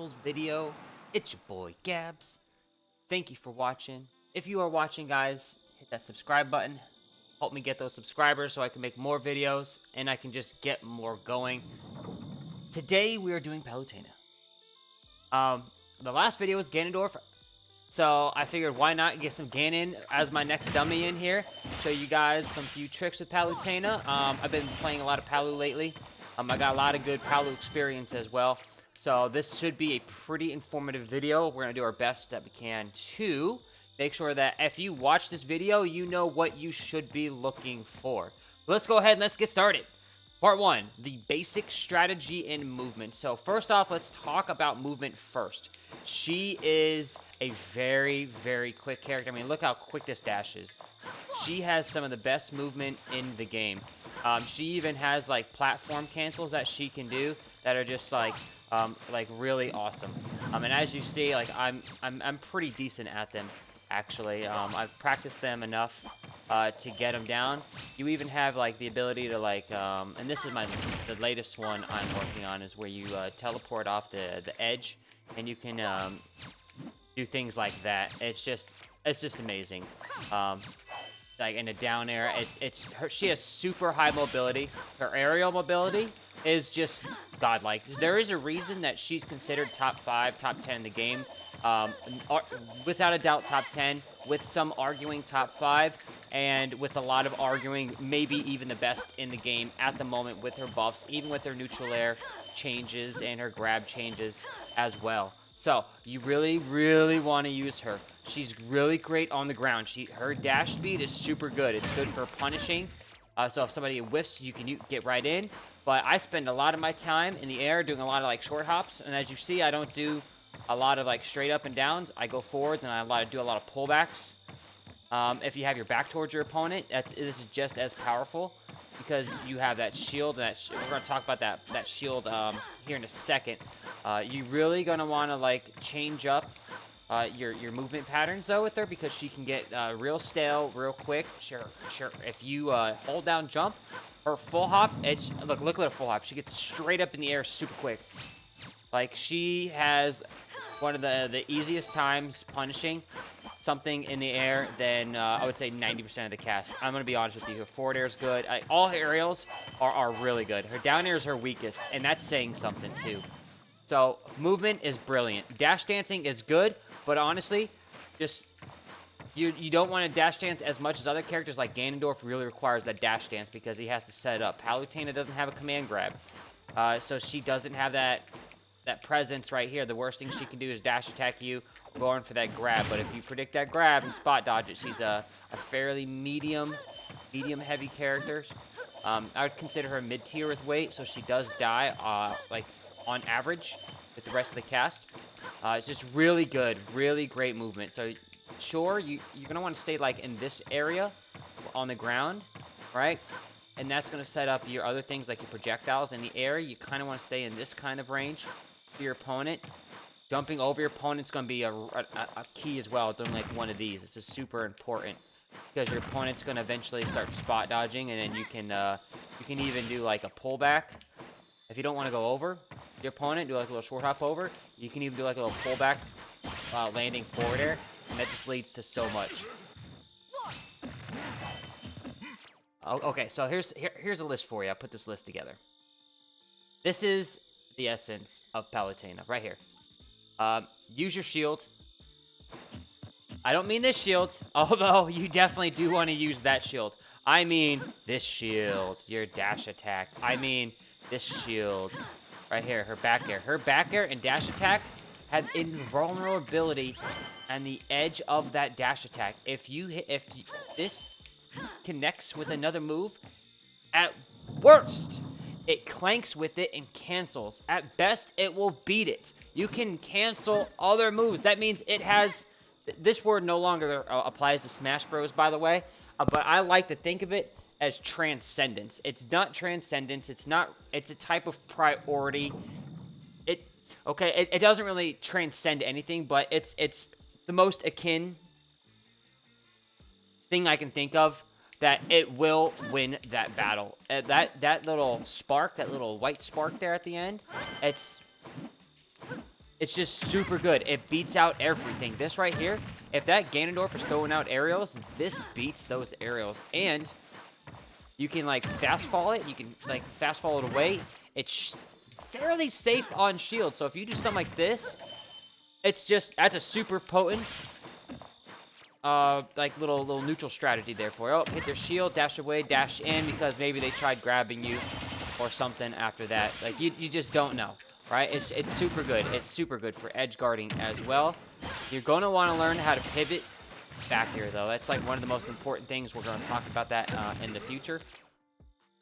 Souls video. It's your boy Gabs. Thank you for watching. If you are watching, guys, hit that subscribe button. Help me get those subscribers so I can make more videos and I can just get more going. Today we are doing Palutena. The last video was Ganondorf, so I figured why not get some Ganon as my next dummy in here. Show you guys some few tricks with Palutena. I've been playing a lot of Palu lately. I got a lot of good Palu experience as well. So this should be a pretty informative video. We're going to do our best that we can to make sure that if you watch this video, you know what you should be looking for. Let's go ahead and let's get started. Part 1, the basic strategy in movement. So first off, let's talk about movement first. She is a very, very quick character. I mean, look how quick this dash is. She has some of the best movement in the game. She even has like platform cancels that she can do that are just like really awesome. And as you see, like I'm pretty decent at them. Actually, I've practiced them enough to get them down. You even have like the ability to like, and this is the latest one I'm working on, is where you teleport off the edge, and you can do things like that. It's just amazing. Like in a down air, she has super high mobility. Her aerial mobility is just godlike. There is a reason that she's considered top 5, top 10 in the game. Without a doubt, top 10, with some arguing top 5, and with a lot of arguing, maybe even the best in the game at the moment with her buffs, even with her neutral air changes and her grab changes as well. So you really, really want to use her. She's really great on the ground. Her dash speed is super good. It's good for punishing. So if somebody whiffs, you can get right in. But I spend a lot of my time in the air doing a lot of like short hops. And as you see, I don't do a lot of like straight up and downs. I go forward, and I do a lot of pullbacks. If you have your back towards your opponent, this is just as powerful because you have that shield. We're going to talk about that shield here in a second. You really going to want to like change up your movement patterns though with her, because she can get real stale real quick. Sure. If you hold down jump, her full hop, look at her full hop. She gets straight up in the air super quick. Like, she has one of the easiest times punishing something in the air than, I would say, 90% of the cast. I'm going to be honest with you. Her forward air is good. All her aerials are really good. Her down air is her weakest, and that's saying something, too. So, movement is brilliant. Dash dancing is good, but honestly, just you don't want to dash dance as much as other characters. Like Ganondorf really requires that dash dance because he has to set it up. Palutena doesn't have a command grab, so she doesn't have that presence right here. The worst thing she can do is dash attack you, going for that grab. But if you predict that grab and spot dodge it, she's a fairly medium heavy character. I would consider her mid-tier with weight, so she does die like on average with the rest of the cast. It's just really good, really great movement. So sure, you're gonna want to stay like in this area on the ground, right? And that's going to set up your other things like your projectiles in the air. You kind of want to stay in this kind of range for your opponent. Jumping over your opponent's going to be a key as well. Doing like one of these. This is super important because your opponent's going to eventually start spot dodging, and then you can even do like a pullback. If you don't want to go over your opponent, do like a little short hop over. You can even do like a little pullback landing forward air, and that just leads to so much. Okay, so here's a list for you. I put this list together. This is the essence of Palutena right here. Use your shield. I don't mean this shield, although you definitely do want to use that shield. I mean this shield, your dash attack. I mean this shield right here, her back air. Her back air and dash attack have invulnerability on the edge of that dash attack. If this connects with another move, at worst it clanks with it and cancels. At best it will beat it. You can cancel other moves. That means it has, this word no longer applies to Smash Bros, by the way, but I like to think of it as transcendence. It's not transcendence. It's a type of priority. It doesn't really transcend anything, but it's the most akin thing I can think of that it will win that battle. That little spark, that little white spark there at the end, It's just super good. It beats out everything. This right here, if that Ganondorf is throwing out aerials, this beats those aerials. And you can like fast fall it. You can like fast fall it away. It's fairly safe on shield. So if you do something like this, it's just, that's a super potent like little neutral strategy there for you. Oh, hit their shield, dash away, dash in, because maybe they tried grabbing you or something after that. Like you just don't know, right? It's super good. It's super good for edge guarding as well. You're going to want to learn how to pivot back here, though. That's like one of the most important things. We're going to talk about that in the future.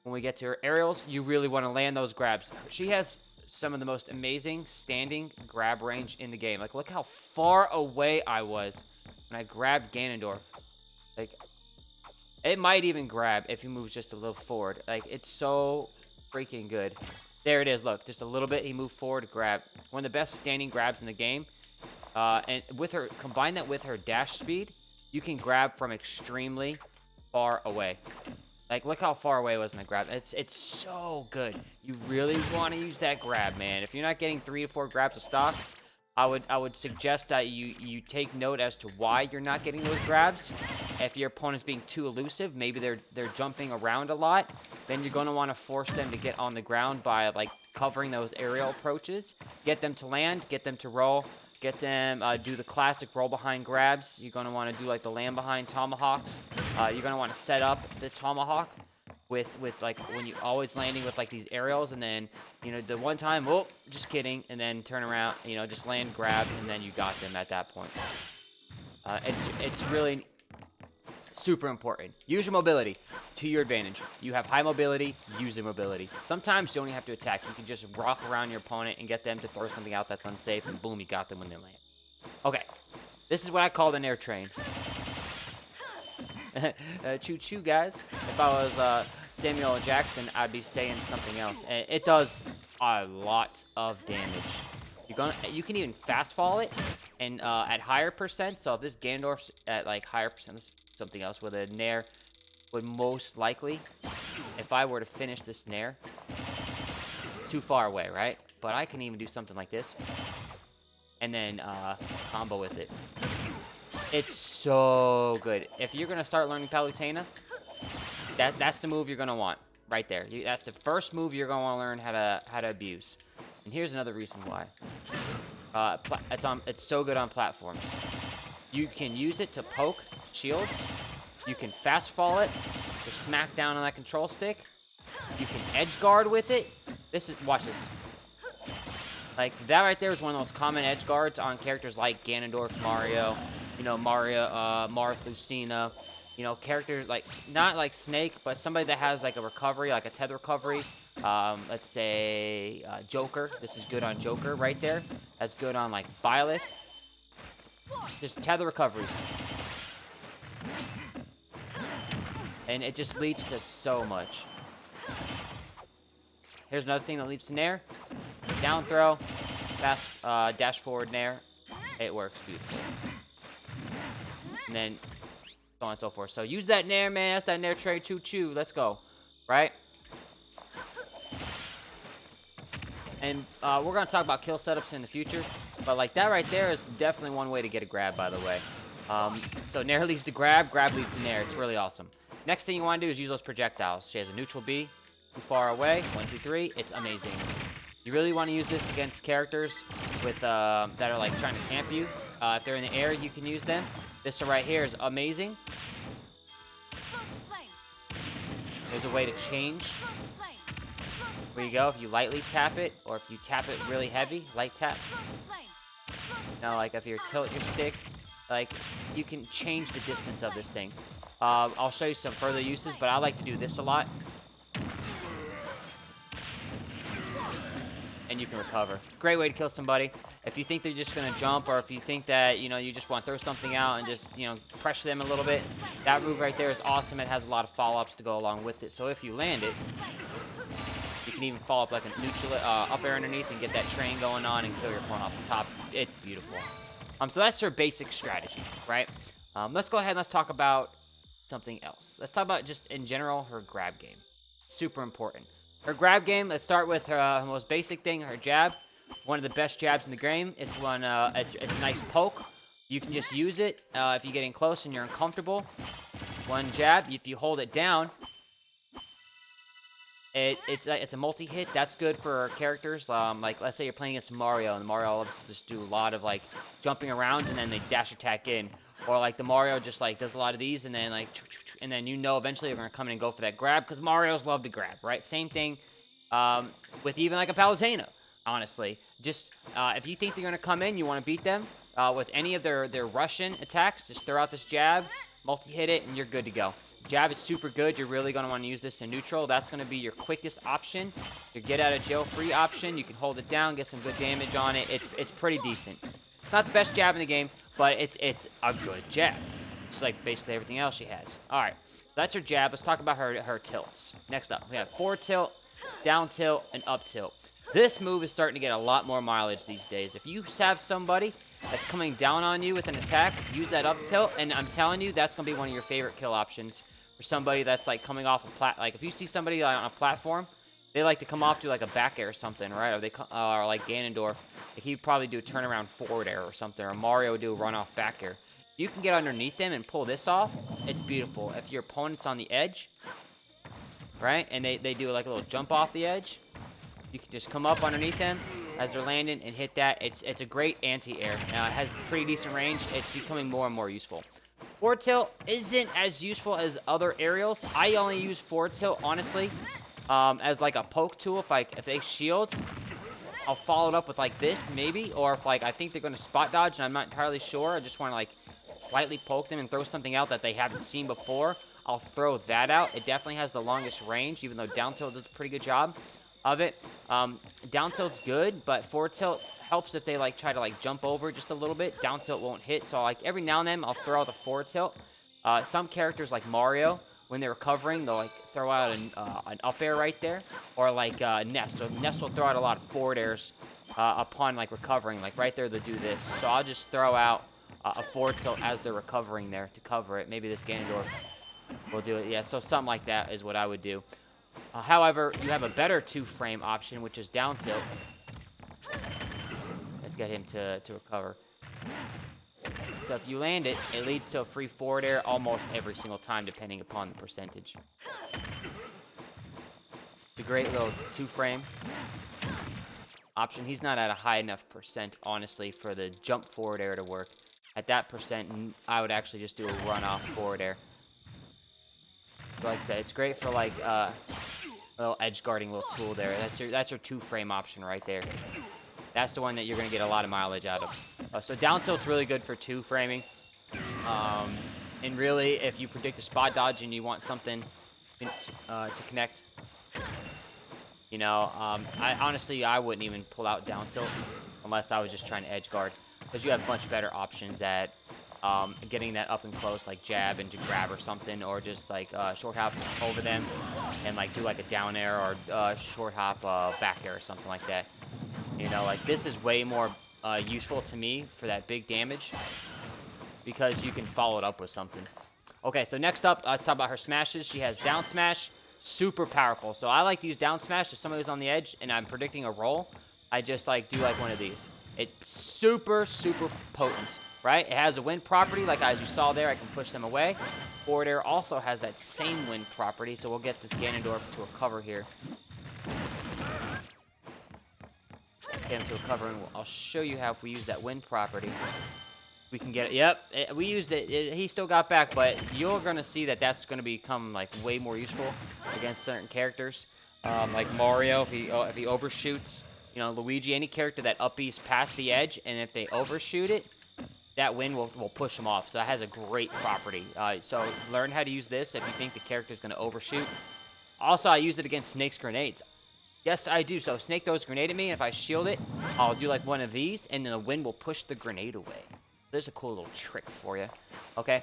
When we get to her aerials, you really want to land those grabs. She has some of the most amazing standing grab range in the game. Like, look how far away I was when I grabbed Ganondorf. Like, it might even grab if he moves just a little forward. Like, it's so freaking good. There it is. Look, just a little bit. He moved forward to grab. One of the best standing grabs in the game. And with her, combine that with her dash speed, you can grab from extremely far away. Like, look how far away it was when I grabbed. It's so good. You really want to use that grab, man. If you're not getting 3 to 4 grabs of stock, I would suggest that you take note as to why you're not getting those grabs. If your opponent's being too elusive, maybe they're jumping around a lot, then you're going to want to force them to get on the ground by like covering those aerial approaches. Get them to land, get them to roll, get them do the classic roll behind grabs. You're going to want to do like the land behind tomahawks. You're going to want to set up the tomahawk with like when you always landing with like these aerials, and then you know the one time, oh, just kidding, and then turn around, you know, just land, grab, and then you got them at that point. It's really super important. Use your mobility to your advantage. You have high mobility, use your mobility. Sometimes you don't even have to attack. You can just rock around your opponent and get them to throw something out that's unsafe, and boom, you got them when they land. Okay, this is what I call an air train. Choo-choo, guys. If I was Samuel L. Jackson, I'd be saying something else. It does a lot of damage. You can even fast fall it, and at higher percent. So if this Ganondorf's at like higher percent, this is something else with a Nair would most likely, if I were to finish this Nair, it's too far away, right? But I can even do something like this, and then combo with it. It's so good. If you're gonna start learning Palutena, that's the move you're gonna want right there. That's the first move you're gonna want to learn how to abuse. And here's another reason why. It's so good on platforms. You can use it to poke shields. You can fast fall it to smack down on that control stick. You can edge guard with it. Watch this. Like that right there is one of those common edge guards on characters like Ganondorf, Mario. You know, Marth, Lucina, you know, characters like, not like Snake, but somebody that has like a recovery, like a tether recovery. Let's say Joker. This is good on Joker right there. That's good on like Byleth. Just tether recoveries. And it just leads to so much. Here's another thing that leads to Nair. Down throw, fast dash forward Nair. It works beautifully. And then so on and so forth. So use that Nair, man. That's that Nair trade. Choo-choo. Let's go. Right? And we're going to talk about kill setups in the future. But like that right there is definitely one way to get a grab, by the way. So Nair leads to grab. Grab leads to Nair. It's really awesome. Next thing you want to do is use those projectiles. She has a neutral B. Too far away. 1, 2, 3. It's amazing. You really want to use this against characters with that are like trying to camp you. If they're in the air, you can use them. This right here is amazing. There's a way to change. Where you go, if you lightly tap it, or if you tap it really heavy, light tap. Now, like if you tilt your stick, like you can change the distance of this thing. I'll show you some further uses, but I like to do this a lot. And you can recover. Great way to kill somebody. If you think they're just gonna jump, or if you think that, you know, you just want to throw something out and just, you know, pressure them a little bit, that move right there is awesome. It has a lot of follow-ups to go along with it. So if you land it, you can even follow up like a neutral up air underneath and get that train going on and kill your opponent off the top. It's beautiful. So that's her basic strategy, right? Let's go ahead and let's talk about something else. Let's talk about just in general her grab game. Super important. Her grab game, let's start with her most basic thing, her jab. one of the best jabs in the game. It's one. It's a nice poke. You can just use it if you're getting close and you're uncomfortable. One jab. If you hold it down, it's a multi-hit. That's good for characters. Like let's say you're playing against Mario, and Mario loves to just do a lot of like jumping around, and then they dash attack in. Or like the Mario just like does a lot of these, and then like, and then eventually you're gonna come in and go for that grab, because Mario's love to grab, right? Same thing with even like a Palutena, honestly. Just if you think they're gonna come in, you want to beat them with any of their Russian attacks, just throw out this jab, multi-hit it, and you're good to go. Jab is super good. You're really gonna want to use this to neutral. That's gonna be your quickest option, your get out of jail free option. You can hold it down, get some good damage on it. It's pretty decent. It's not the best jab in the game, but it's a good jab. It's like basically everything else she has. All right, so that's her jab. Let's talk about her tilts. Next up, we have forward tilt, down tilt, and up tilt. This move is starting to get a lot more mileage these days. If you have somebody that's coming down on you with an attack, use that up tilt, and I'm telling you, that's going to be one of your favorite kill options for somebody that's like coming off a like if you see somebody on a platform, they like to come off to like a back air or something, right? Or they or like Ganondorf, like he'd probably do a turnaround forward air or something, or Mario would do a run off back air. If you can get underneath them and pull this off, it's beautiful. If your opponent's on the edge, right, and they do like a little jump off the edge, you can just come up underneath them as they're landing and hit that. It's a great anti-air. It has pretty decent range. It's becoming more and more useful. Forward tilt isn't as useful as other aerials. I only use forward tilt, honestly, as like a poke tool. If they shield, I'll follow it up with like this maybe, or if like I think they're going to spot dodge and I'm not entirely sure, I just want to like slightly poke them and throw something out that they haven't seen before, I'll throw that out. It definitely has the longest range, even though down tilt does a pretty good job of it. Down tilt's good, but forward tilt helps if they like try to like jump over just a little bit. Down tilt won't hit, so like every now and then I'll throw out the forward tilt. Some characters like Mario, when they're recovering, they'll like throw out an up air right there, or like Nest. So Nest will throw out a lot of forward airs upon like recovering, like right there they'll do this. So I'll just throw out a forward tilt as they're recovering there to cover it. Maybe this Ganondorf will do it. Yeah, so something like that is what I would do. However, you have a better two-frame option, which is down tilt. Let's get him to recover. So if you land it, it leads to a free forward air almost every single time, depending upon the percentage. It's a great little two-frame option. He's not at a high enough percent, honestly, for the jump forward air to work. At that percent, I would actually just do a run-off forward air. But like I said, it's great for like a little edge guarding little tool there. That's your two-frame option right there. That's the one that you're going to get a lot of mileage out of. So down tilt's really good for two-framing. And really, if you predict a spot dodge and you want something to connect, you know, I wouldn't even pull out down tilt unless I was just trying to edge guard, because you have much better options at getting that up and close, like jab and to grab or something, or just like short hop over them and like do like a down air or short hop back air or something like that. You know, like this is way more useful to me for that big damage, because you can follow it up with something. Okay, so next up, let's talk about her smashes. She has down smash, super powerful. So I like to use down smash if somebody's on the edge and I'm predicting a roll. I just like do like one of these. It's super, super potent, right? It has a wind property, like as you saw there, I can push them away. Forward air also has that same wind property, so we'll get this Ganondorf to recover here. Get him to recover, and I'll show you how if we use that wind property, we can get it. Yep, we used it. He still got back, but you're going to see that that's going to become like way more useful against certain characters. Like Mario, if he overshoots, you know, Luigi, any character that up-beats past the edge, and if they overshoot it, that wind will push them off. So that has a great property. So learn how to use this if you think the character's going to overshoot. Also, I use it against Snake's grenades. Yes, I do. So Snake throws a grenade at me, and if I shield it, I'll do like one of these, and then the wind will push the grenade away. There's a cool little trick for you. Okay,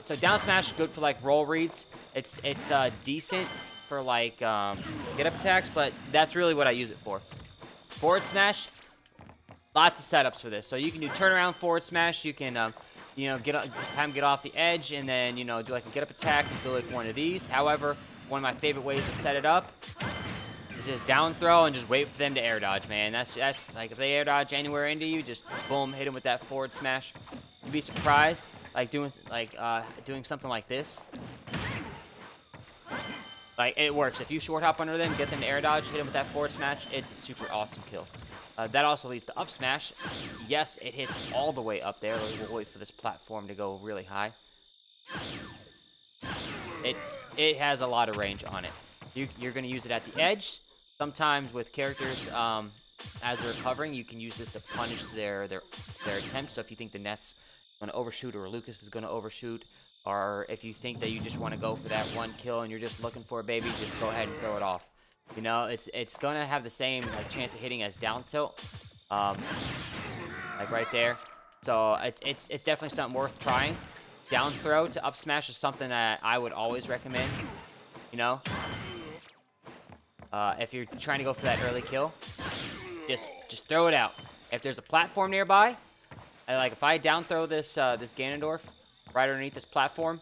so down smash, good for like roll reads. It's decent for like get up attacks, but that's really what I use it for. Forward smash, lots of setups for this. So you can do turnaround forward smash. You can you know, have him get off the edge, and then, you know, do like a get up attack, do like one of these. However, one of my favorite ways to set it up It's just down throw and just wait for them to air dodge, man. That's like if they air dodge anywhere into you, just boom, hit them with that forward smash. You'd be surprised, like doing something like this. Like it works. If you short hop under them, get them to air dodge, hit them with that forward smash, it's a super awesome kill. That also leads to up smash. Yes, it hits all the way up there. We'll wait for this platform to go really high. It has a lot of range on it. You're going to use it at the edge. Sometimes with characters, as they're recovering, you can use this to punish their attempts. So if you think the Ness is going to overshoot or Lucas is going to overshoot, or if you think that you just want to go for that one kill and you're just looking for a baby, just go ahead and throw it off. You know, it's going to have the same like chance of hitting as down tilt, like right there. So it's definitely something worth trying. Down throw to up smash is something that I would always recommend. You know, if you're trying to go for that early kill, just throw it out. If there's a platform nearby, if I down throw this this Ganondorf right underneath this platform,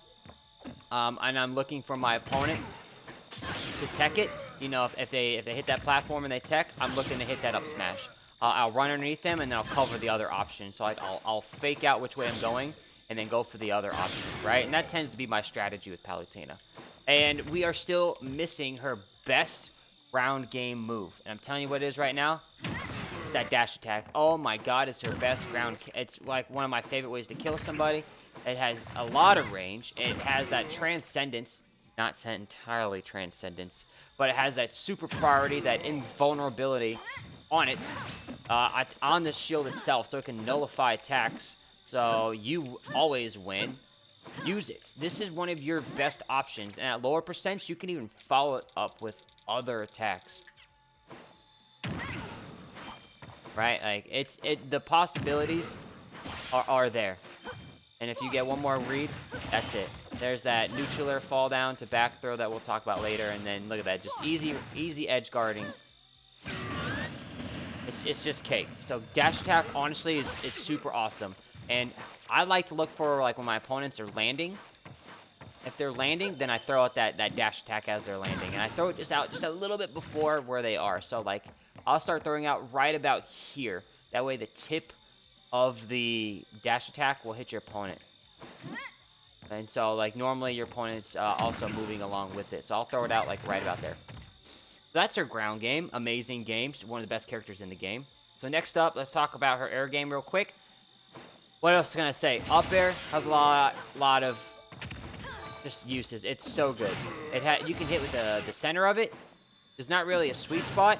and I'm looking for my opponent to tech it. You know, if they hit that platform and they tech, I'm looking to hit that up smash. I'll run underneath them and then I'll cover the other option. So like I'll fake out which way I'm going and then go for the other option, right? And that tends to be my strategy with Palutena. And we are still missing her best ground game move. And I'm telling you what it is right now. It's that dash attack. Oh my god, it's her best ground. It's like one of my favorite ways to kill somebody. It has a lot of range. It has that transcendence. Not entirely transcendence, but it has that super priority, that invulnerability on it, on the shield itself, so it can nullify attacks. So you always win. Use it. This is one of your best options, and at lower percents, you can even follow it up with other attacks. Right? Like the possibilities are there. And if you get one more read, that's it. There's that neutral air fall down to back throw that we'll talk about later. And then look at that, just easy edge guarding. It's just cake. So dash attack, honestly, is super awesome. And I like to look for like when my opponents are landing. If they're landing, then I throw out that dash attack as they're landing. And I throw it just out just a little bit before where they are. So like I'll start throwing out right about here. That way the tip of the dash attack will hit your opponent. And so like normally your opponent's also moving along with it. So I'll throw it out like right about there. That's her ground game. Amazing game. She's one of the best characters in the game. So next up, let's talk about her air game real quick. What else can I say? Up air has a lot of just uses. It's so good. You can hit with the center of it. There's not really a sweet spot.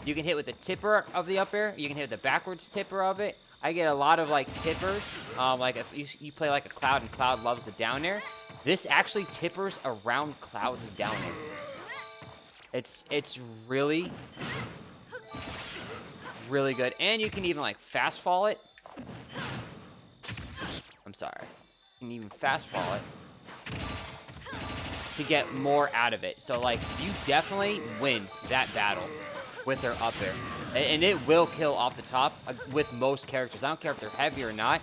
You can hit with the tipper of the up air. You can hit the backwards tipper of it. I get a lot of like tippers. Like if you play like a Cloud and Cloud loves the down air, this actually tippers around Cloud's down air. It's really good, and you can even like fast fall it. I'm sorry, you can even fast fall it to get more out of it. So like you definitely win that battle with her up air. And it will kill off the top with most characters. I don't care if they're heavy or not.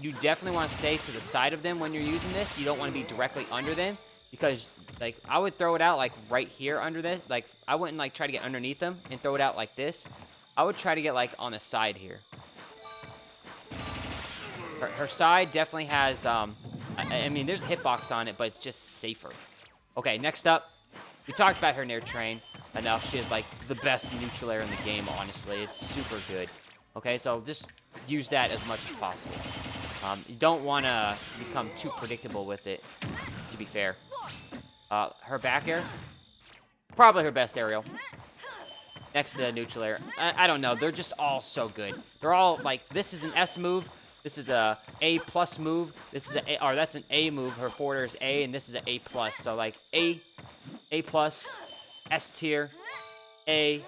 You definitely want to stay to the side of them when you're using this. You don't want to be directly under them because, like, I would throw it out, like, right here under this. Like, I wouldn't, like, try to get underneath them and throw it out like this. I would try to get, like, on the side here. Her side definitely has, I mean, there's a hitbox on it, but it's just safer. Okay, next up, we talked about her Nair Train enough. She is like the best neutral air in the game, honestly. It's super good. Okay, so just use that as much as possible. You don't want to become too predictable with it, to be fair. Her back air, probably her best aerial. Next to the neutral air. I don't know. They're just all so good. They're all like, this is an S move. This is a A+ move. This is that's an A move. Her forward air is A, and this is an A+. So like A+, S tier, A,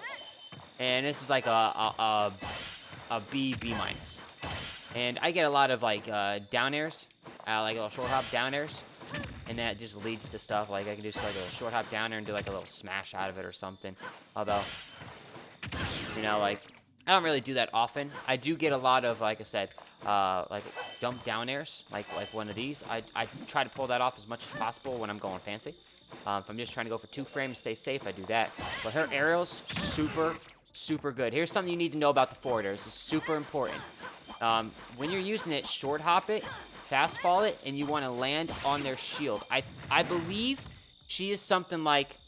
and this is like a B, B-. And I get a lot of like down airs, like a little short hop down airs, and that just leads to stuff like I can do like a little short hop down air and do like a little smash out of it or something. Although, you know, like I don't really do that often. I do get a lot of, like I said, like jump down airs, like one of these. I try to pull that off as much as possible when I'm going fancy. If I'm just trying to go for 2 frames, stay safe, I do that. But her aerials, super good. Here's something you need to know about the forward airs. It's super important. When you're using it, short hop it, fast fall it, and you want to land on their shield. I believe she is something like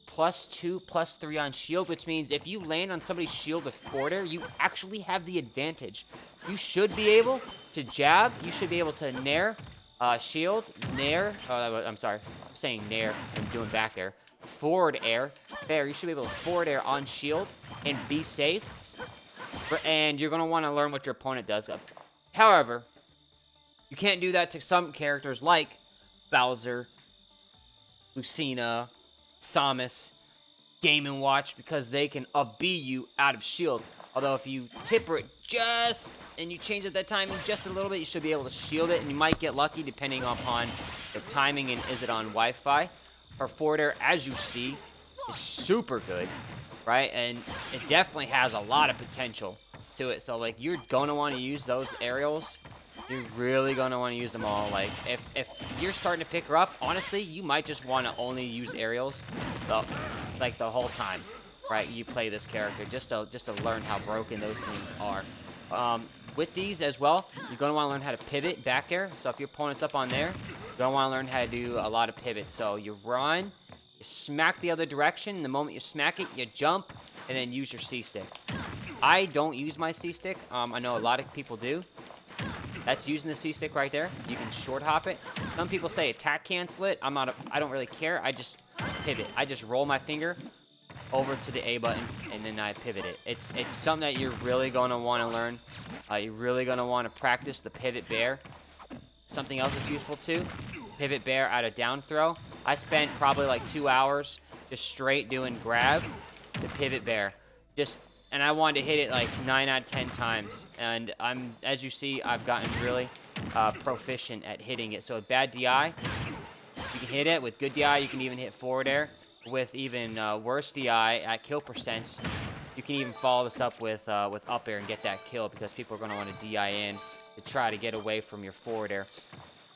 +2, +3 on shield, which means if you land on somebody's shield with forward air, you actually have the advantage. You should be able to jab. You should be able to nair, shield, nair. I'm sorry, I'm saying nair. I'm doing back air. Forward air. There, you should be able to forward air on shield and be safe. And you're going to want to learn what your opponent does. However, you can't do that to some characters like Bowser, Lucina, Samus, Game & Watch, because they can up-B you out of shield. Although if you tipper it just, and you change up that timing just a little bit, you should be able to shield it, and you might get lucky depending upon the timing and is it on Wi-Fi. Her forward air, as you see, is super good, right? And it definitely has a lot of potential to it. So, like, you're going to want to use those aerials. You're really going to want to use them all. Like, if you're starting to pick her up, honestly, you might just want to only use aerials the whole time, right? You play this character just to learn how broken those things are. With these as well, you're going to want to learn how to pivot back air. So if your opponent's up on there, you're going to want to learn how to do a lot of pivots. So you run, you smack the other direction. And the moment you smack it, you jump, and then use your C-stick. I don't use my C-stick. I know a lot of people do. That's using the C-stick right there. You can short hop it. Some people say attack cancel it. I don't really care. I just pivot. I just roll my finger over to the A button, and then I pivot it. It's something that you're really going to want to learn. You're really going to want to practice the pivot bear. Something else that's useful too, pivot bear out of down throw. I spent probably like 2 hours just straight doing grab the pivot bear. And I wanted to hit it like 9 out of 10 times. And as you see, I've gotten really proficient at hitting it. So with bad DI, you can hit it. With good DI, you can even hit forward air. With even worse DI at kill percents, you can even follow this up with up air and get that kill, because people are going to want to DI in to try to get away from your forward air.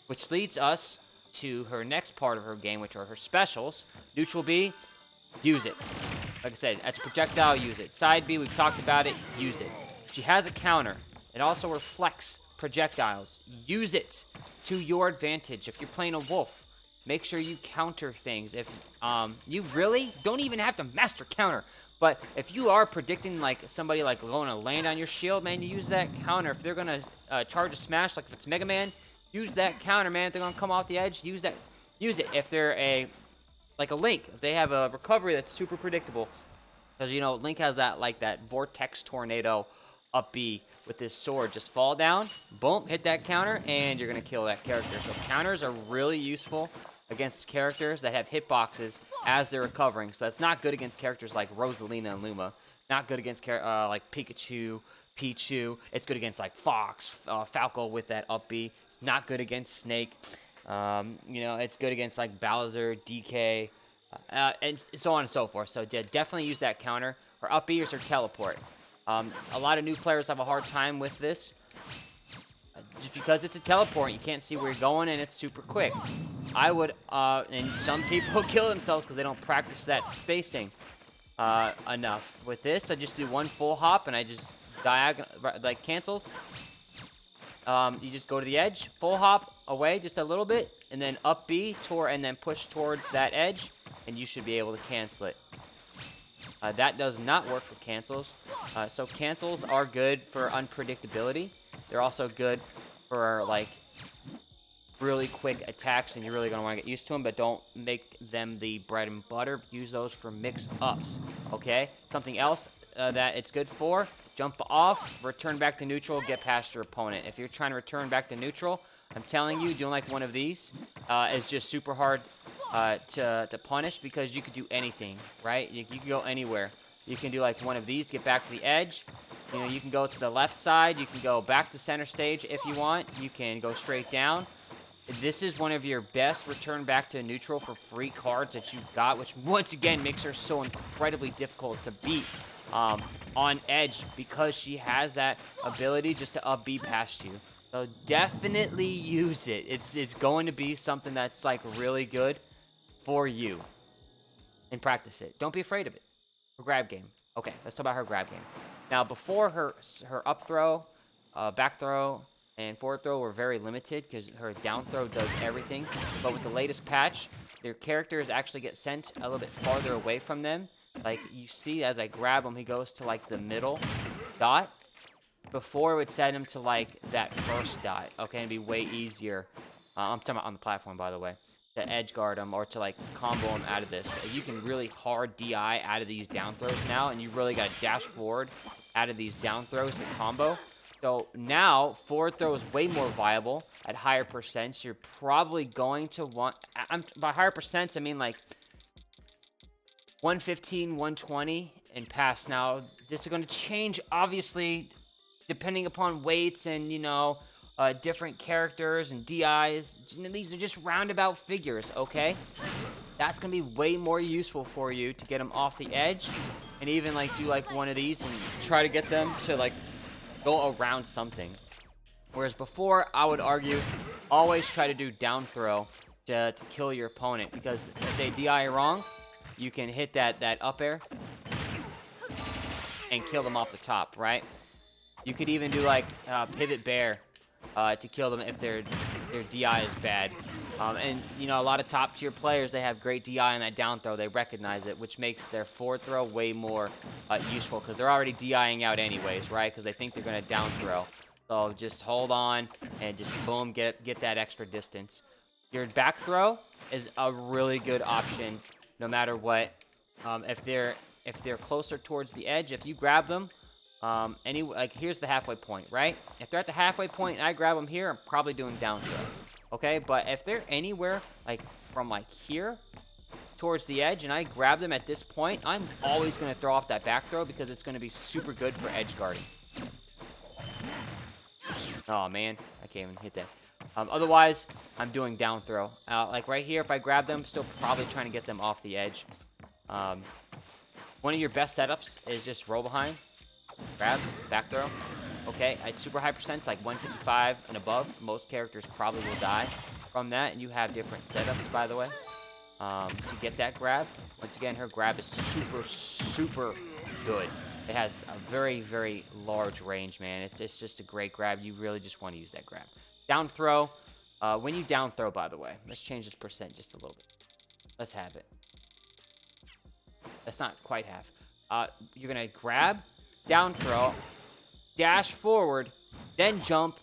Which leads us to her next part of her game, which are her specials. Neutral B, use it. Like I said, as a projectile, use it. Side B, we've talked about it, use it. She has a counter. It also reflects projectiles. Use it to your advantage. If you're playing a wolf, make sure you counter things. If you really don't even have to master counter, but if you are predicting like somebody like going to land on your shield, man, you use that counter. If they're gonna charge a smash, like if it's Mega Man, use that counter, man. If they're gonna come off the edge, use it. If they're like a Link, if they have a recovery that's super predictable, because you know Link has that vortex tornado up B with his sword. Just fall down, boom, hit that counter, and you're gonna kill that character. So counters are really useful against characters that have hitboxes as they're recovering. So that's not good against characters like Rosalina and Luma. Not good against like Pikachu, Pichu. It's good against like Fox, Falco with that up B. It's not good against Snake. It's good against like Bowser, DK, and so on and so forth. So definitely use that counter. Her up B is her teleport. A lot of new players have a hard time with this. Just because it's a teleport, you can't see where you're going, and it's super quick. I would, and some people kill themselves because they don't practice that spacing enough. With this, I just do one full hop, and I just like cancels. You just go to the edge, full hop away just a little bit, and then up B, and then push towards that edge, and you should be able to cancel it. That does not work for cancels. So cancels are good for unpredictability. They're also good for like really quick attacks, and you're really going to want to get used to them, but don't make them the bread and butter. Use those for mix-ups, okay? Something else that it's good for, jump off, return back to neutral, get past your opponent. If you're trying to return back to neutral, I'm telling you, doing like one of these is just super hard to punish, because you could do anything, right? You can go anywhere. You can do like one of these, get back to the edge. You know, you can go to the left side. You can go back to center stage if you want. You can go straight down. This is one of your best return back to neutral for free cards that you've got, which once again makes her so incredibly difficult to beat. on edge because she has that ability just to up B past you. So definitely use it. It's going to be something that's like really good for you. And practice it. Don't be afraid of it. Her grab game. Okay, let's talk about her grab game. Now, before her up throw, back throw, and forward throw were very limited because her down throw does everything. But with the latest patch, their characters actually get sent a little bit farther away from them. Like, you see as I grab him, he goes to, like, the middle dot. Before, it would send him to, like, that first dot. Okay, it'd be way easier. I'm talking about on the platform, by the way. To edge guard him or to, like, combo him out of this. You can really hard DI out of these down throws now, and you've really got to dash forward out of these down throws to combo. So now, forward throw is way more viable at higher percents. You're probably going to want... by higher percents, I mean, like, 115, 120, and past. Now, this is going to change, obviously, depending upon weights and, you know, different characters and DIs. These are just roundabout figures, okay? That's going to be way more useful for you to get them off the edge and even, like, do, like, one of these and try to get them to, like, go around something. Whereas before, I would argue, always try to do down throw to kill your opponent because if they DI wrong, you can hit that up air and kill them off the top, right? You could even do, like, pivot bear to kill them if their DI is bad. And, you know, a lot of top-tier players, they have great DI on that down throw. They recognize it, which makes their forward throw way more useful because they're already DIing out anyways, right? Because they think they're going to down throw. So just hold on and just, boom, get that extra distance. Your back throw is a really good option no matter what. If they're closer towards the edge, if you grab them, like, here's the halfway point, right? If they're at the halfway point and I grab them here, I'm probably doing down throw. Okay, but if they're anywhere, like, from, like, here towards the edge and I grab them at this point, I'm always going to throw off that back throw because it's going to be super good for edge guarding. Oh, man, I can't even hit that. Otherwise, I'm doing down throw. Like, right here, if I grab them, still probably trying to get them off the edge. One of your best setups is just roll behind, grab, back throw. Okay, at super high percents, like 155 and above, most characters probably will die from that. And you have different setups, by the way, to get that grab. Once again, her grab is super, super good. It has a very, very large range, man. It's just a great grab. You really just want to use that grab. Down throw. When you down throw, by the way, let's change this percent just a little bit. Let's have it. That's not quite half. You're going to grab, down throw, dash forward, then jump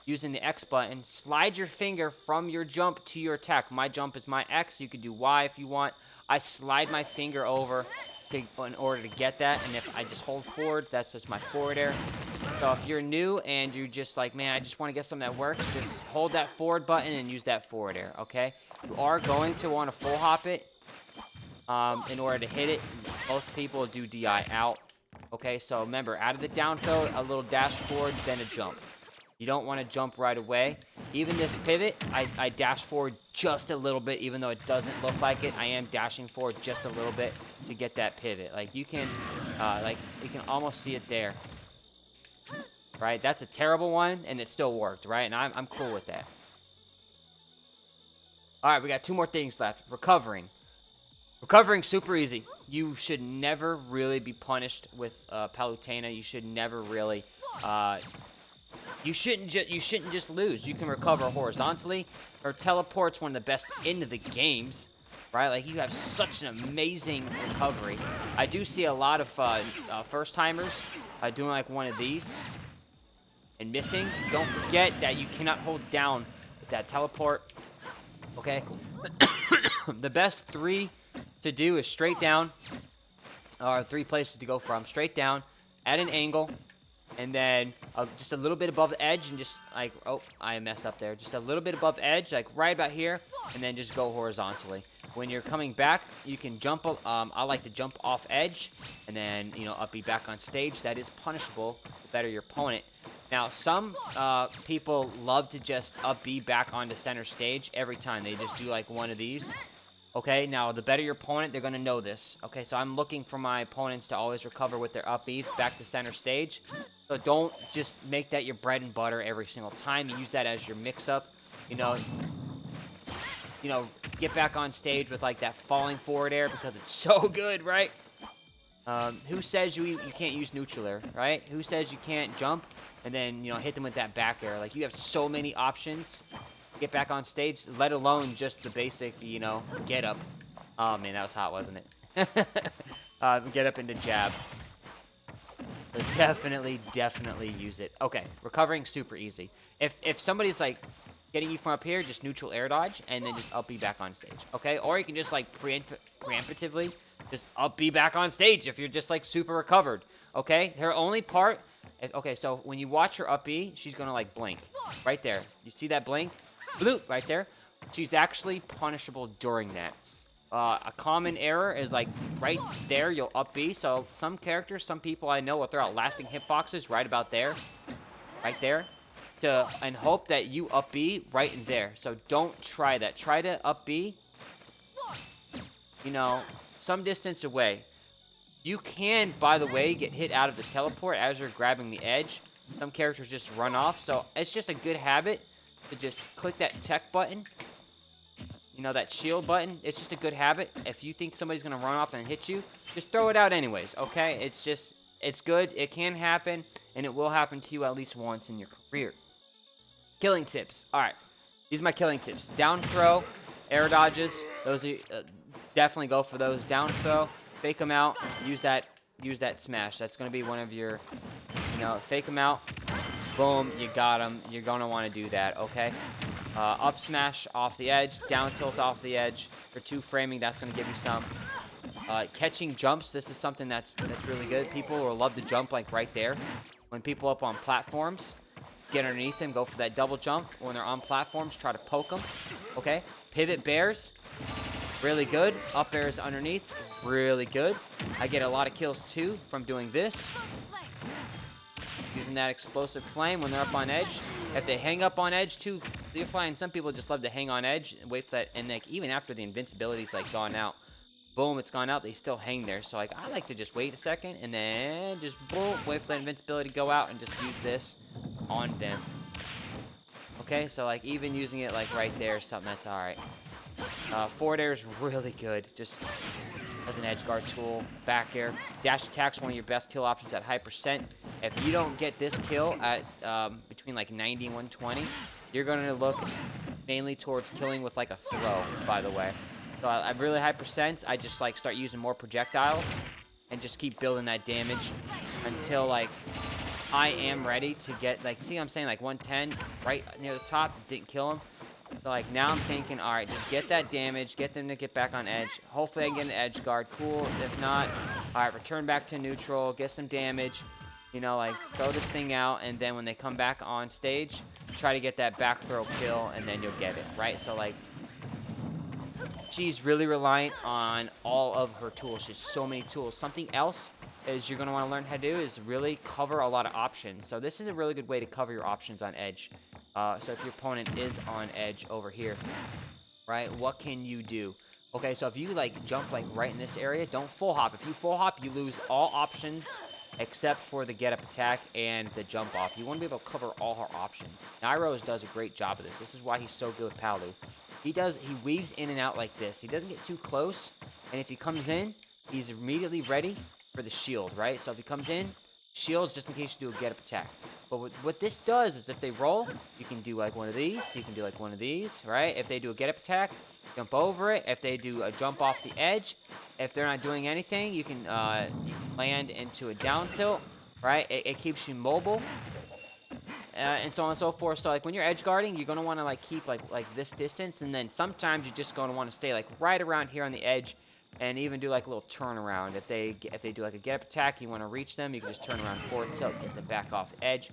using the X button. Slide your finger from your jump to your attack. My jump is my X. You could do Y if you want. I slide my finger over in order to get that, and if I just hold forward, that's just my forward air. So if you're new and you're just like, man, I just want to get something that works, just hold that forward button and use that forward air, okay? You are going to want to full hop it in order to hit it. Most people do DI out. Okay, so remember, out of the down throw, a little dash forward, then a jump. You don't want to jump right away. Even this pivot, I dash forward just a little bit, even though it doesn't look like it. I am dashing forward just a little bit to get that pivot. Like, you can almost see it there. Right? That's a terrible one, and it still worked, right? And I'm cool with that. All right, we got 2 more things left. Recovering. Recovering super easy. You should never really be punished with Palutena. You should never really. You shouldn't just lose. You can recover horizontally. Her teleport's one of the best into the games, right? Like, you have such an amazing recovery. I do see a lot of first timers doing like one of these and missing. Don't forget that you cannot hold down with that teleport. Okay. The best 3 to do is straight down, or 3 places to go from. Straight down, at an angle, and then just a little bit above the edge, and just like, oh, I messed up there. Just a little bit above edge, like right about here, and then just go horizontally. When you're coming back, you can jump. I like to jump off edge, and then, you know, up be back on stage. That is punishable to better your opponent. Now, some people love to just up B back onto center stage every time. They just do like one of these. Okay, now the better your opponent, they're going to know this. Okay, so I'm looking for my opponents to always recover with their up Bs back to center stage. So don't just make that your bread and butter every single time. You use that as your mix-up. You know, get back on stage with like that falling forward air because it's so good, right? Who says you can't use neutral air, right? Who says you can't jump and then, hit them with that back air? Like, you have so many options. Get back on stage, let alone just the basic, get up. Oh, man, that was hot, wasn't it? Get up into jab. But definitely use it. Okay, recovering super easy. If somebody's, like, getting you from up here, just neutral air dodge, and then just up B back on stage, okay? Or you can just, like, preemptively just up B back on stage if you're just, like, super recovered, okay? Her only part... Okay, so when you watch her up B, she's going to, like, blink. Right there. You see that blink? Bloop, right there. She's actually punishable during that. A common error is like right there, you'll up B. So some characters, some people I know will throw out lasting hitboxes right about there. Right there. And hope that you up B right in there. So don't try that. Try to up B, some distance away. You can, by the way, get hit out of the teleport as you're grabbing the edge. Some characters just run off. So it's just a good habit to just click that tech button, that shield button. It's just a good habit. If you think somebody's going to run off and hit you, just throw it out anyways, okay? It's good. It can happen, and it will happen to you at least once in your career. Killing tips. All right. These are my killing tips. Down throw, air dodges. Those are, definitely go for those. Down throw, fake them out, use that smash. That's going to be one of your, fake them out. Boom, you got them. You're going to want to do that, okay? Up smash off the edge, down tilt off the edge. For 2 framing, that's going to give you some. Catching jumps, this is something that's really good. People will love to jump like right there. When people up on platforms, get underneath them, go for that double jump. When they're on platforms, try to poke them, okay? Pivot bears, really good. Up airs underneath, really good. I get a lot of kills too from doing this. Using that explosive flame when they're up on edge. If they hang up on edge too, you'll find some people just love to hang on edge and wait for that. And like even after the invincibility's like gone out, boom, it's gone out. They still hang there. So like I like to just wait a second and then just boom, wait for that invincibility to go out and just use this on them. Okay, so like even using it like right there is something that's all right. Forward air is really good. Just as an edge guard tool. Back air. Dash attack's one of your best kill options at high percent. If you don't get this kill at between like 90 and 120, you're going to look mainly towards killing with like a throw, by the way. So at really high percents, I just like start using more projectiles and just keep building that damage until like I am ready to get like, see what I'm saying, like 110 right near the top, didn't kill him. So like now I'm thinking, all right, just get that damage, get them to get back on edge. Hopefully I can get an edge guard, cool. If not, all right, return back to neutral, get some damage. Like throw this thing out, and then when they come back on stage, try to get that back throw kill, and then you'll get it, right? So like, she's really reliant on all of her tools. She's so many tools. Something else is you're gonna want to learn how to do is really cover a lot of options. So this is a really good way to cover your options on edge. So if your opponent is on edge over here, right? What can you do? Okay, so if you like jump like right in this area, don't full hop. If you full hop, you lose all options except for the get up attack and the jump off. You want to be able to cover all her options. Nairos does a great job of this. This is why he's so good with Palu. He weaves in and out like this. He doesn't get too close, and if he comes in, he's immediately ready for the shield, right? So if he comes in, shields just in case you do a get up attack. But what this does is if they roll, you can do like one of these, you can do like one of these, right? If they do a get up attack, jump over it. If they do a jump off the edge, if they're not doing anything, you can land into a down tilt, right? It keeps you mobile, and so on and so forth. So like when you're edge guarding, you're gonna want to like keep like this distance, and then sometimes you're just gonna want to stay like right around here on the edge, and even do like a little turnaround. If they do like a get up attack, you want to reach them, you can just turn around forward tilt, get them back off the edge,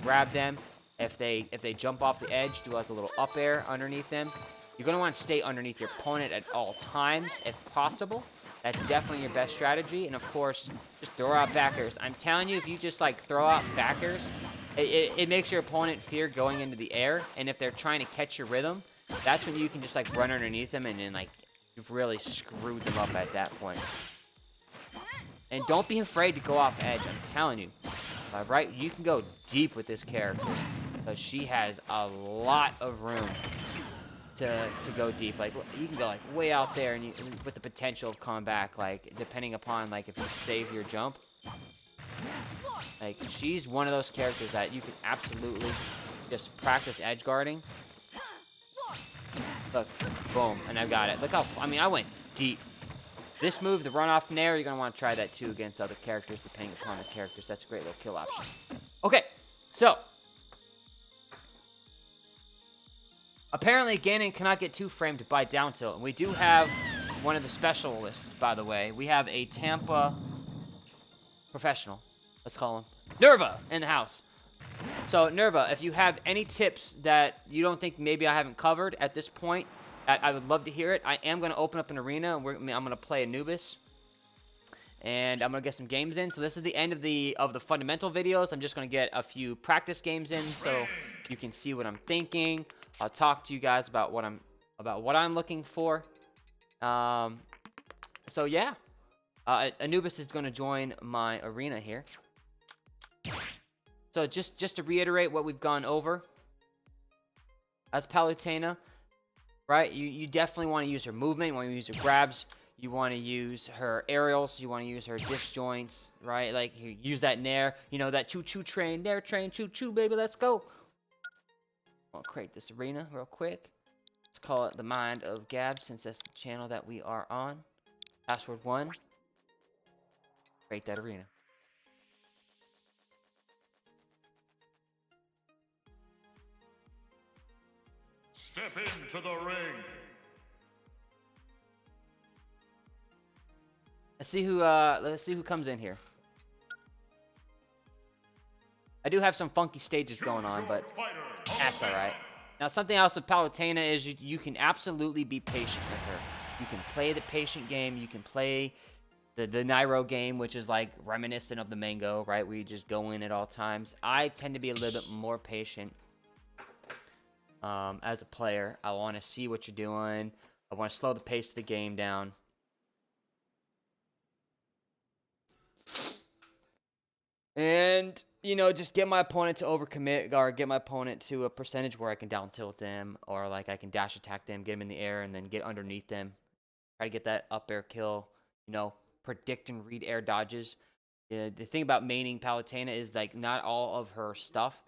grab them. If they jump off the edge, do like a little up air underneath them. You're going to want to stay underneath your opponent at all times, if possible. That's definitely your best strategy. And, of course, just throw out backers. I'm telling you, if you just, like, throw out backers, it makes your opponent fear going into the air. And if they're trying to catch your rhythm, that's when you can just, like, run underneath them and then, like, you've really screwed them up at that point. And don't be afraid to go off edge. I'm telling you. Right? You can go deep with this character. Because she has a lot of room to go deep. Like, you can go, like, way out there and with the potential of coming back. Like, depending upon, like, if you save your jump. Like, she's one of those characters that you can absolutely just practice edge guarding. Look, boom, and I've got it. Look how, I mean, I went deep. This move, the run off nair, you're going to want to try that too against other characters, depending upon the characters. That's a great little kill option. Okay, so. Apparently, Ganon cannot get 2-framed by down tilt. And we do have one of the specialists, by the way. We have a Tampa professional. Let's call him Nerva in the house. So, Nerva, if you have any tips that you don't think maybe I haven't covered at this point, I would love to hear it. I am going to open up an arena. I'm going to play Anubis. And I'm going to get some games in. So this is the end of the fundamental videos. I'm just going to get a few practice games in so you can see what I'm thinking. I'll talk to you guys about what I'm looking for. So yeah. Anubis is going to join my arena here. So just to reiterate what we've gone over. As Palutena, right? You definitely want to use her movement. You want to use her grabs. You want to use her aerials. You want to use her disjoints, right? Like, you use that nair. You know, that choo-choo train. Nair train, choo-choo, baby. Let's go. I'll create this arena real quick. Let's call it the Mind of Gab, since that's the channel that we are on. Password 1. Create that arena. Step into the ring. Let's see who comes in here. I do have some funky stages going on, but that's alright. Now, something else with Palutena is you can absolutely be patient with her. You can play the patient game. You can play the Nairo game, which is like reminiscent of the Mango, right? Where you just go in at all times. I tend to be a little bit more patient as a player. I want to see what you're doing. I want to slow the pace of the game down. And, you know, just get my opponent to overcommit, or get my opponent to a percentage where I can down tilt them, or like I can dash attack them, get them in the air, and then get underneath them. Try to get that up air kill, you know, predict and read air dodges. The thing about maining Palutena is, like, not all of her stuff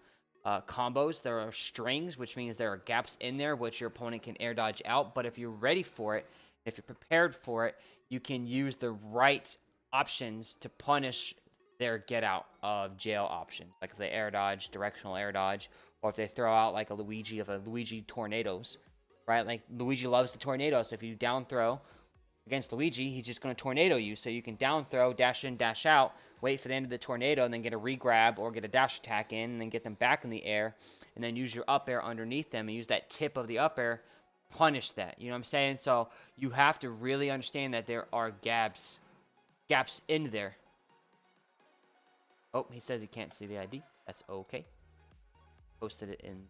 combos. There are strings, which means there are gaps in there which your opponent can air dodge out. But if you're ready for it, if you're prepared for it, you can use the right options to punish their get out of jail options. Like if they air dodge, directional air dodge, or if they throw out like a Luigi tornadoes, right? Like Luigi loves the tornado, so if you down throw against Luigi, he's just going to tornado you. So you can down throw, dash in, dash out, wait for the end of the tornado, and then get a re-grab or get a dash attack in, and then get them back in the air, and then use your up air underneath them and use that tip of the up air, punish that. You know what I'm saying? So you have to really understand that there are gaps in there. Oh, he says he can't see the ID. That's okay. Posted it in.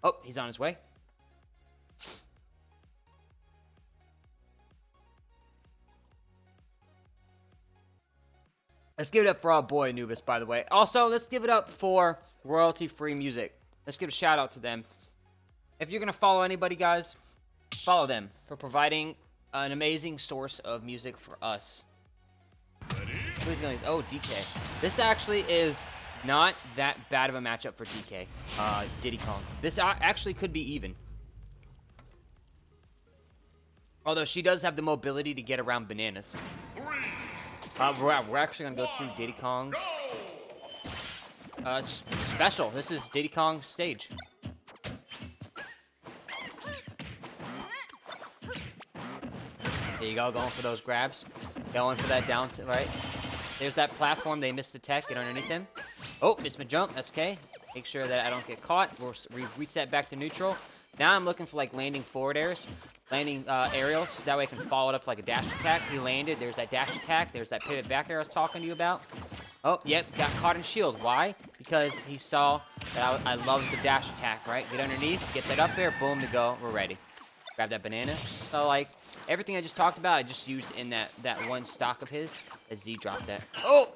Oh, he's on his way. Let's give it up for our boy Anubis, by the way. Also, let's give it up for royalty-free music. Let's give a shout out to them. If you're going to follow anybody, guys, follow them for providing an amazing source of music for us. Who's going to use? Oh, DK. This actually is not that bad of a matchup for DK. Diddy Kong. This actually could be even. Although she does have the mobility to get around bananas. We're actually going to go to Diddy Kong's special. This is Diddy Kong's stage. There you go, going for those grabs. Going for that down, right? There's that platform. They missed the tech. Get underneath them. Oh, missed my jump. That's okay. Make sure that I don't get caught. We'll reset back to neutral. Now I'm looking for, like, landing forward airs. Landing aerials. That way I can follow it up like a dash attack. He landed. There's that dash attack. There's that pivot back air I was talking to you about. Oh, yep, got caught in shield. Why? Because he saw that I love the dash attack, right? Get underneath, get that up there, boom to go. We're ready. Grab that banana. So, like, everything I just talked about, I just used in that one stock of his. Z dropped that. Oh!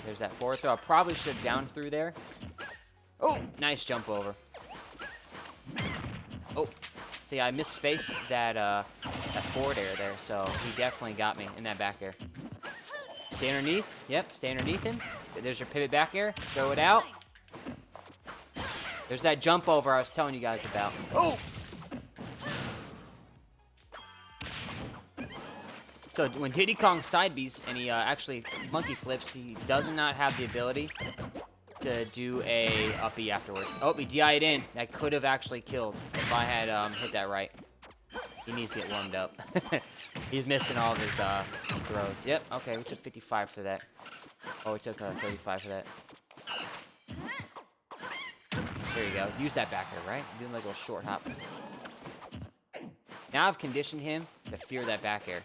There's that forward throw. I probably should have down through there. Oh, nice jump over. Oh, see, I misspaced that forward air there, so he definitely got me in that back air. Stay underneath. Yep, stay underneath him. There's your pivot back air. Throw it out. There's that jump over I was telling you guys about. Oh! So when Diddy Kong side Bs and he actually monkey flips, he does not have the ability to do a uppy afterwards. Oh, he DI'd in. That could have actually killed if I had hit that right. He needs to get warmed up. He's missing all of his throws. Yep, okay, we took 55 for that. Oh, we took 35 for that. There you go. Use that backer, right? Doing like a little short hop. Now I've conditioned him to fear that back air,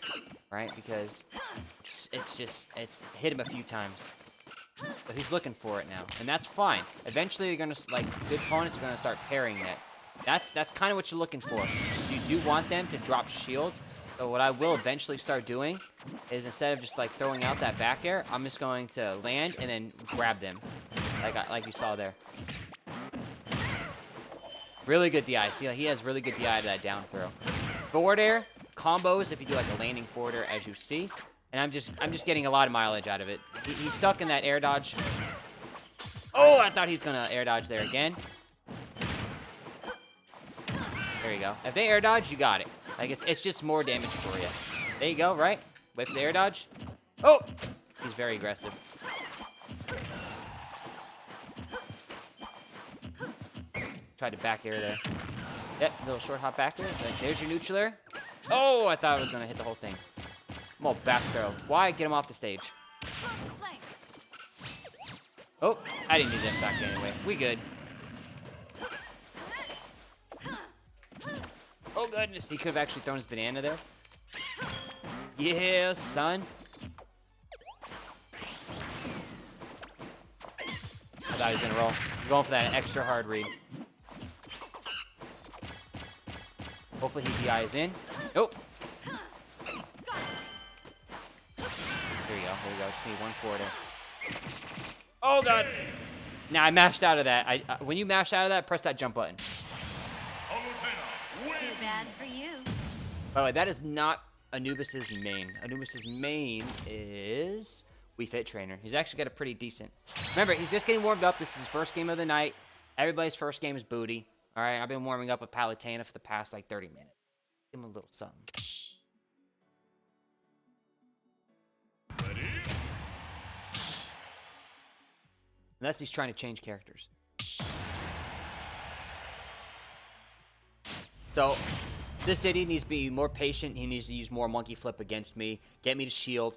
right? Because it's hit him a few times. But he's looking for it now, and that's fine. Eventually, you're gonna, like, good opponents are gonna start parrying that. That's kind of what you're looking for. You do want them to drop shield. So what I will eventually start doing is instead of just like throwing out that back air, I'm just going to land and then grab them, like you saw there. Really good DI. See, he has really good DI to that down throw. Forward air combos if you do like a landing forward air, as you see. And I'm just getting a lot of mileage out of it. He's stuck in that air dodge. Oh, I thought he's gonna air dodge there again. There you go. If they air dodge, you got it. Like it's just more damage for you. There you go, right? Wait for the air dodge. Oh, he's very aggressive. Tried to back air there. Yep, little short hop back air. There's your neutral air. Oh, I thought I was gonna hit the whole thing. I'm all back throw. Why? Get him off the stage. Oh, I didn't need that stock anyway. We good. Oh, goodness. He could have actually thrown his banana there. Yeah, son. I thought he was going to roll. I'm going for that extra hard read. Hopefully he DIs in. Nope. There you go. There you go. Just need one forward there. Oh, God. Nah, I mashed out of that. When you mash out of that, press that jump button. Too bad for you. By the way, that is not Anubis's main. Anubis's main is Wii Fit Trainer. He's actually got a pretty decent. Remember, he's just getting warmed up. This is his first game of the night. Everybody's first game is booty. All right, I've been warming up with Palutena for the past like 30 minutes. Give him a little something. Unless he's trying to change characters. So, this Diddy needs to be more patient. He needs to use more monkey flip against me. Get me to shield.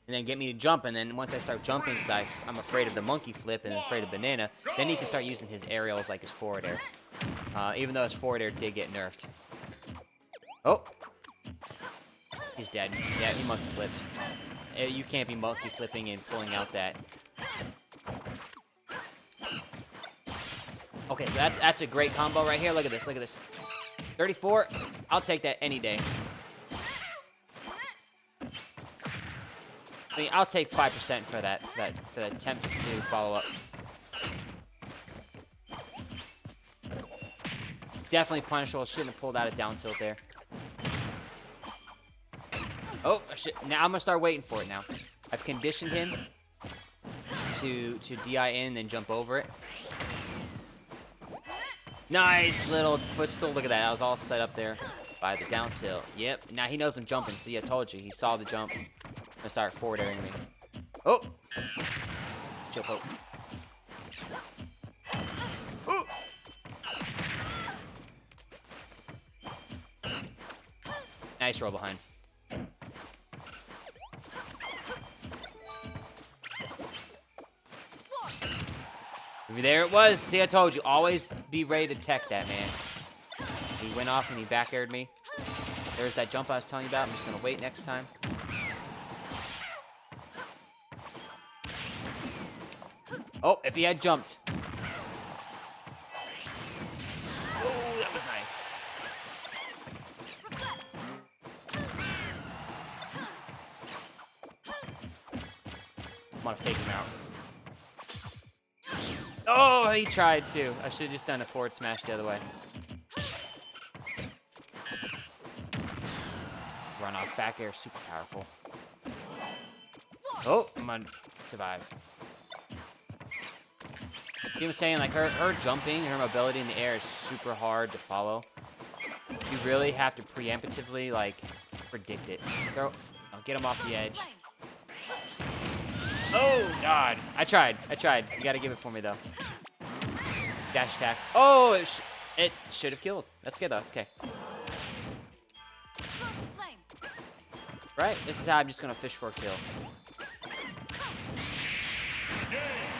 And then get me to jump. And then once I start jumping, because I'm afraid of the monkey flip and afraid of banana, then he can start using his aerials like his forward air. Even though his forward air did get nerfed. Oh. He's dead. Yeah, he monkey flips. You can't be monkey flipping and pulling out that. Okay, so that's a great combo right here. Look at this. Look at this. 34. I'll take that any day. I mean, I'll take 5% for that attempt to follow up. Definitely punishable. Shouldn't have pulled out a down tilt there. Oh, now I'm gonna start waiting for it now. I've conditioned him to DI in and then jump over it. Nice little footstool. Look at that. That was all set up there by the down tilt. Yep. Now he knows I'm jumping. See, I told you. He saw the jump. Gonna start forward airing me. Oh. Chill poke. Ooh. Nice roll behind. There it was. See, I told you. Always be ready to tech that, man. He went off and he back aired me. There's that jump I was telling you about. I'm just going to wait next time. Oh, if he had jumped. Oh, that was nice. I'm gonna fake him out. Oh, he tried to. I should have just done a forward smash the other way. Run off back air, super powerful. Oh, I'm gonna survive. You know what I'm saying? Like her jumping, her mobility in the air is super hard to follow. You really have to preemptively like predict it. Throw, get him off the edge. Oh God! I tried. You gotta give it for me though. Dash attack. Oh, it should have killed. That's good though. It's okay. Right? This is how I'm just gonna fish for a kill.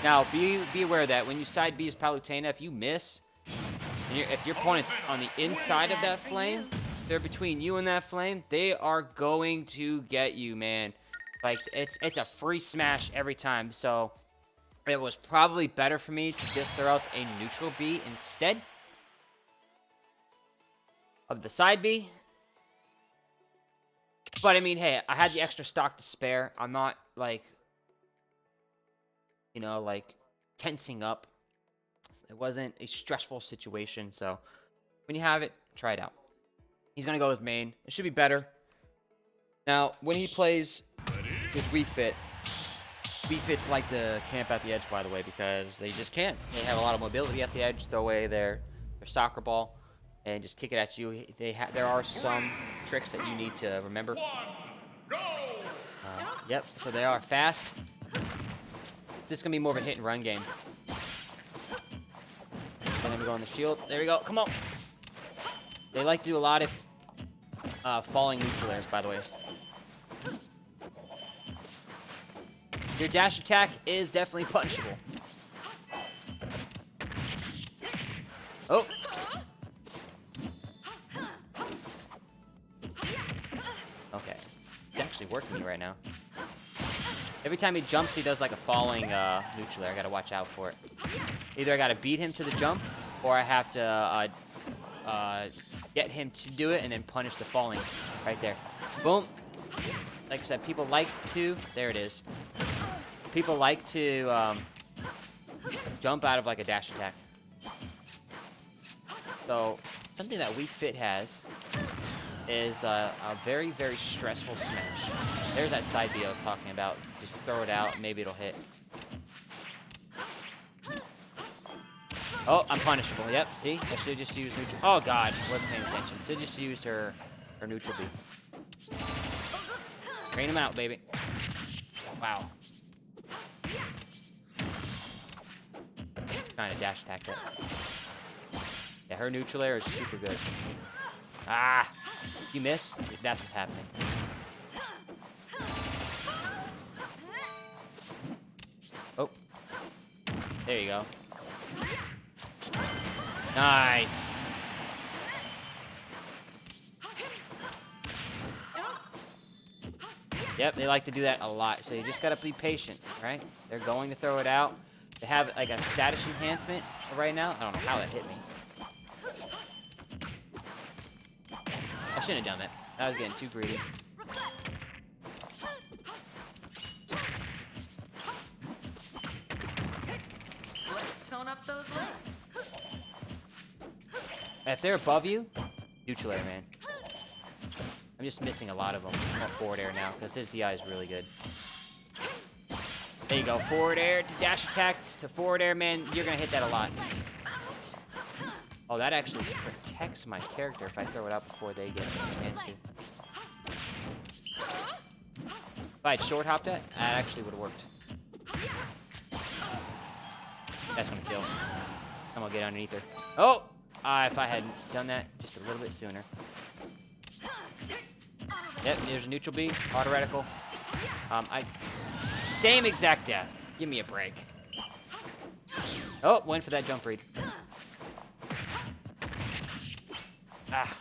Now, be aware that when you side B as Palutena, if you miss, and if your opponent's on the inside of that flame, they're between you and that flame, they are going to get you, man. Like, it's a free smash every time. So, it was probably better for me to just throw out a neutral B instead of the side B. But, I mean, hey, I had the extra stock to spare. I'm not, like... you know, like, tensing up. It wasn't a stressful situation, so when you have it, try it out. He's going to go as main. It should be better. Now, when he plays his Wii Fit, Wii Fits like to camp at the edge, by the way, because they just can. They have a lot of mobility at the edge, throw away their soccer ball, and just kick it at you. There are some tricks that you need to remember. Yep, so they are fast. This is going to be more of a hit and run game. And then we go on the shield. There we go. Come on. They like to do a lot of falling neutral airs, by the way. Your dash attack is definitely punishable. Oh. Okay. It's actually working right now. Every time he jumps, he does like a falling neutral air. I gotta watch out for it. Either I gotta beat him to the jump, or I have to get him to do it and then punish the falling right there. Boom. Like I said, people like to... There it is. People like to jump out of like a dash attack. So, something that Wii Fit has is a very, very stressful smash. There's that side B I was talking about. Just throw it out, maybe it'll hit. Oh, I'm punishable. Yep, see? I should have just used neutral. Oh, God. Wasn't paying attention. Should have just used her neutral B. Rain him out, baby. Wow. Trying to dash attack that. Yeah, her neutral air is super good. Ah! You miss? That's what's happening. Oh. There you go. Nice. Yep, they like to do that a lot. So you just gotta be patient, right? They're going to throw it out. They have like a status enhancement right now. I don't know how that hit me. I shouldn't have done that. I was getting too greedy. Let's tone up those legs. If they're above you, neutral air, man. I'm just missing a lot of them. I'm going forward air now because his DI is really good. There you go. Forward air to dash attack to forward air, man. You're going to hit that a lot. Oh, that actually protects my character if I throw it out before they get a chance to. If I had short hopped it, that actually would have worked. That's going to kill. I'm going to get underneath her. Oh! If I had done that just a little bit sooner. Yep, there's a neutral B, auto reticle. Same exact death. Give me a break. Oh, went for that jump read. Ah.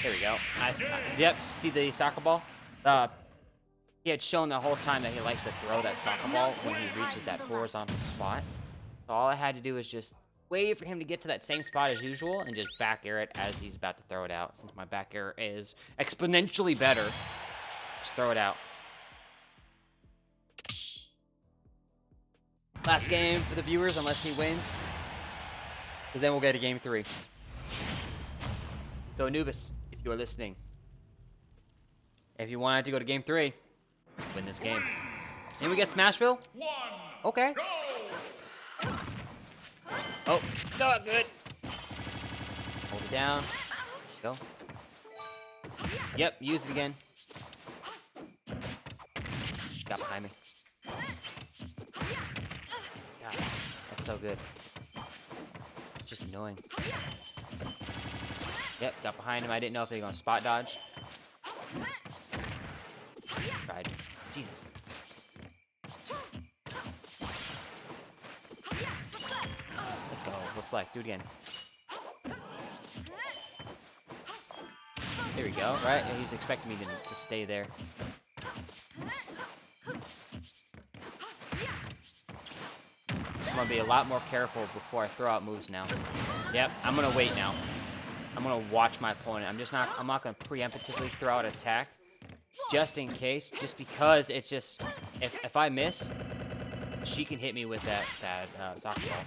There we go. Yep, see the soccer ball? He had shown the whole time that he likes to throw that soccer ball when he reaches that horizontal spot. So all I had to do was just wait for him to get to that same spot as usual and just back air it as he's about to throw it out. Since my back air is exponentially better, just throw it out. Last game for the viewers, unless he wins. Because then we'll get a game 3. So Anubis, if you are listening, if you wanted to go to game 3, win this game. And we get Smashville? Okay. Oh, not good. Hold it down. Go. Yep, use it again. Got behind me. God, that's so good. Just annoying. Yep, got behind him. I didn't know if they were going to spot dodge. Tried. Jesus. Let's go. Reflect. Do it again. There we go. Right? Yeah, he's expecting me to stay there. I'm going to be a lot more careful before I throw out moves now. Yep, I'm going to wait now. I'm going to watch my opponent. I'm not going to preemptively throw out attack. Just in case. Just because it's just... If I miss, she can hit me with that soccer ball.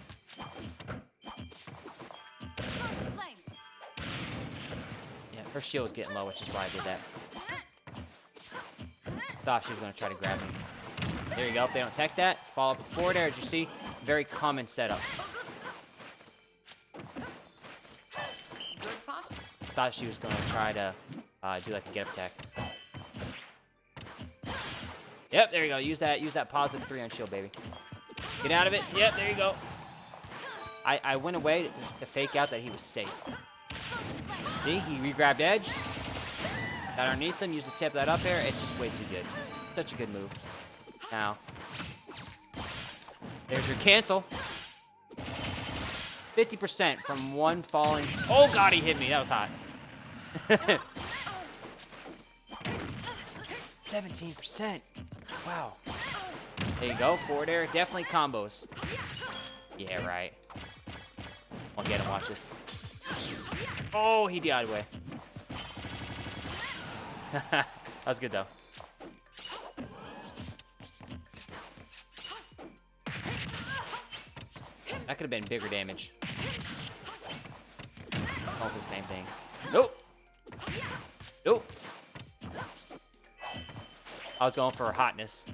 Yeah, her shield's getting low, which is why I did that. Thought she was going to try to grab me. There you go. If they don't tech that, follow up the forward air, as you see. Very common setup. Good posture. Thought she was going to try to do like a get up tech. Yep, there you go. Use that positive 3 on shield, baby. Get out of it. Yep, there you go. I went away to fake out that he was safe. See, he re-grabbed edge. Got underneath him, used the tip of that up air. It's just way too good. Such a good move. Now, there's your cancel. 50% from one falling. Oh, God, he hit me. That was hot. 17%. Wow. There you go. Forward air. Definitely combos. Yeah, right. I'll get him. Watch this. Oh, he died away. That was good, though. That could have been bigger damage. Hopefully the same thing. Nope. Nope. I was going for hotness.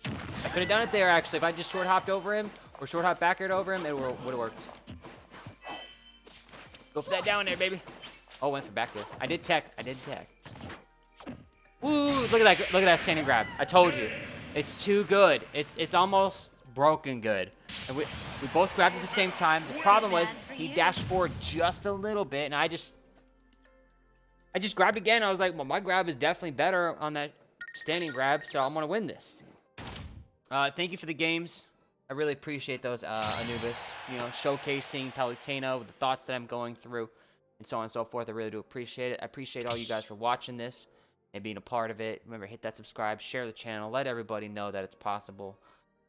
I could have done it there, actually. If I just short hopped over him or short hop backward over him, it would have worked. Go for that down there, baby. Oh, went for back there. I did tech. Ooh, look at that. Look at that standing grab. I told you. It's too good. It's almost broken good. And we both grabbed at the same time. The problem was he dashed forward just a little bit, and I just grabbed again. I was like, well, my grab is definitely better on that standing grab, so I'm gonna win this. Thank you for the games. I really appreciate those, Anubis. You know, showcasing Palutena with the thoughts that I'm going through, and so on and so forth. I really do appreciate it. I appreciate all you guys for watching this and being a part of it. Remember, hit that subscribe, share the channel, let everybody know that it's possible.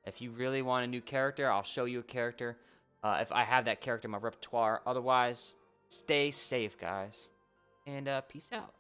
If you really want a new character, I'll show you a character. If I have that character in my repertoire. Otherwise, stay safe, guys. And peace out.